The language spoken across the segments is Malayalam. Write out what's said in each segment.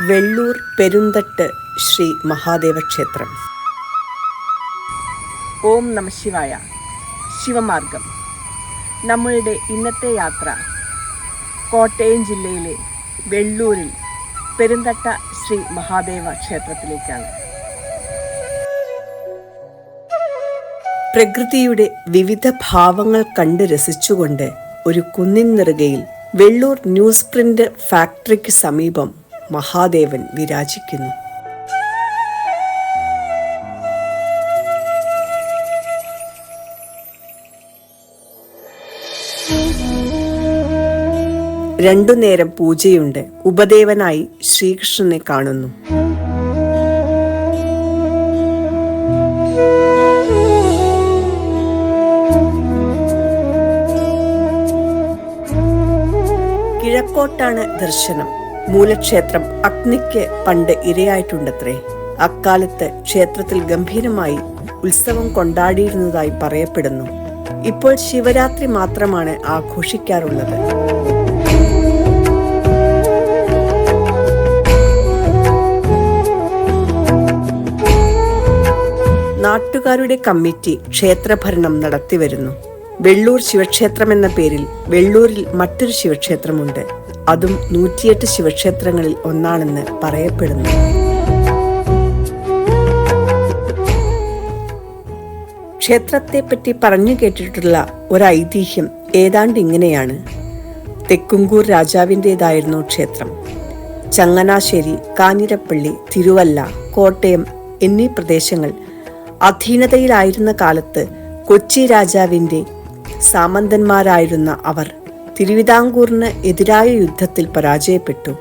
വെള്ളൂർ പെരുന്തട്ട് ശ്രീ മഹാദേവ ക്ഷേത്രം. ഓം നമ ശിവായ. ശിവമാർഗം. നമ്മളുടെ ഇന്നത്തെ യാത്ര കോട്ടയം ജില്ലയിലെ വെള്ളൂരിൽ പെരുന്തട്ട ശ്രീ മഹാദേവ ക്ഷേത്രത്തിലേക്കാണ്. പ്രകൃതിയുടെ വിവിധ ഭാവങ്ങൾ കണ്ട് രസിച്ചുകൊണ്ട് ഒരു കുന്നിൻ നെറുകയിൽ വെള്ളൂർ ന്യൂസ് പ്രിന്റ് ഫാക്ടറിക്ക് സമീപം മഹാദേവൻ വിരാജിക്കുന്നു. രണ്ടു നേരം പൂജയുണ്ട്. ഉപദേവനായി ശ്രീകൃഷ്ണനെ കാണുന്നു. കിഴക്കോട്ടാണ് ദർശനം. മൂലക്ഷേത്രം അഗ്നിക്ക് പണ്ട് ഇരയായിട്ടുണ്ടത്രേ. അക്കാലത്ത് ക്ഷേത്രത്തിൽ ഗംഭീരമായി ഉത്സവം കൊണ്ടാടിയിരുന്നതായി പറയപ്പെടുന്നു. ഇപ്പോൾ ശിവരാത്രി മാത്രമാണ് ആഘോഷിക്കാറുള്ളത്. നാട്ടുകാരുടെ കമ്മിറ്റി ക്ഷേത്രഭരണം നടത്തിവരുന്നു. വെള്ളൂർ ശിവക്ഷേത്രം എന്ന പേരിൽ വെള്ളൂരിൽ മറ്റൊരു ശിവക്ഷേത്രമുണ്ട്. അതും 108 ശിവക്ഷേത്രങ്ങളിൽ ഒന്നാണെന്ന് പറയപ്പെടുന്നു. ക്ഷേത്രത്തെപ്പറ്റി പറഞ്ഞു കേട്ടിട്ടുള്ള ഒരൈതിഹ്യം ഏതാണ്ട് ഇങ്ങനെയാണ്. തെക്കുംകൂർ രാജാവിൻ്റെതായിരുന്നു ക്ഷേത്രം. ചങ്ങനാശ്ശേരി, കാഞ്ഞിരപ്പള്ളി, തിരുവല്ല, കോട്ടയം എന്നീ പ്രദേശങ്ങൾ അധീനതയിലായിരുന്ന കാലത്ത് കൊച്ചി രാജാവിൻ്റെ സാമന്തന്മാരായിരുന്ന അവർ തിരുവിതാംകൂറിന് എതിരായ യുദ്ധത്തിൽ പരാജയപ്പെട്ടു.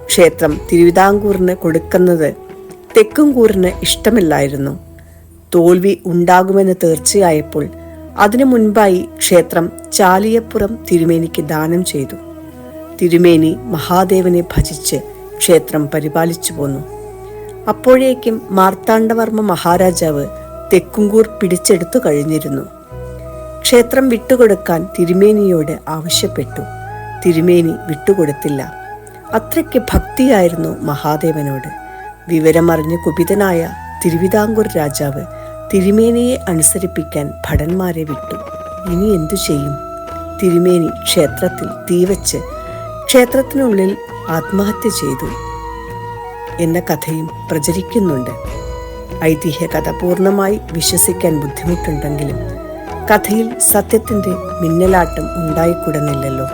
ക്ഷേത്രം തിരുവിതാംകൂറിന് കൊടുക്കുന്നത് തെക്കുംകൂറിന് ഇഷ്ടമില്ലായിരുന്നു. തോൽവി ഉണ്ടാകുമെന്ന് തീർച്ചയായപ്പോൾ അതിനു മുൻപായി ക്ഷേത്രം ചാലിയപ്പുറം തിരുമേനിക്ക് ദാനം ചെയ്തു. തിരുമേനി മഹാദേവനെ ഭജിച്ച് ക്ഷേത്രം പരിപാലിച്ചു പോന്നു. അപ്പോഴേക്കും മാർത്താണ്ഡവർമ്മ മഹാരാജാവ് തെക്കുംകൂർ പിടിച്ചെടുത്തു കഴിഞ്ഞിരുന്നു. ക്ഷേത്രം വിട്ടുകൊടുക്കാൻ തിരുമേനിയോട് ആവശ്യപ്പെട്ടു. തിരുമേനി വിട്ടുകൊടുത്തില്ല. അത്രയ്ക്ക് ഭക്തിയായിരുന്നു മഹാദേവനോട്. വിവരമറിഞ്ഞ് കുപിതനായ തിരുവിതാംകൂർ രാജാവ് തിരുമേനിയെ അനുസരിപ്പിക്കാൻ ഭടന്മാരെ വിട്ടു. ഇനി എന്തു ചെയ്യും? തിരുമേനി ക്ഷേത്രത്തിൽ തീവച്ച് ക്ഷേത്രത്തിനുള്ളിൽ ആത്മഹത്യ ചെയ്തു എന്ന കഥയും പ്രചരിക്കുന്നുണ്ട്. ഐതിഹ്യ കഥ പൂർണ്ണമായി വിശ്വസിക്കാൻ ബുദ്ധിമുട്ടുണ്ടെങ്കിലും കഥയിൽ സത്യത്തിൻ്റെ മിന്നലാട്ടം ഉണ്ടായിക്കൂടുന്നില്ലല്ലോ.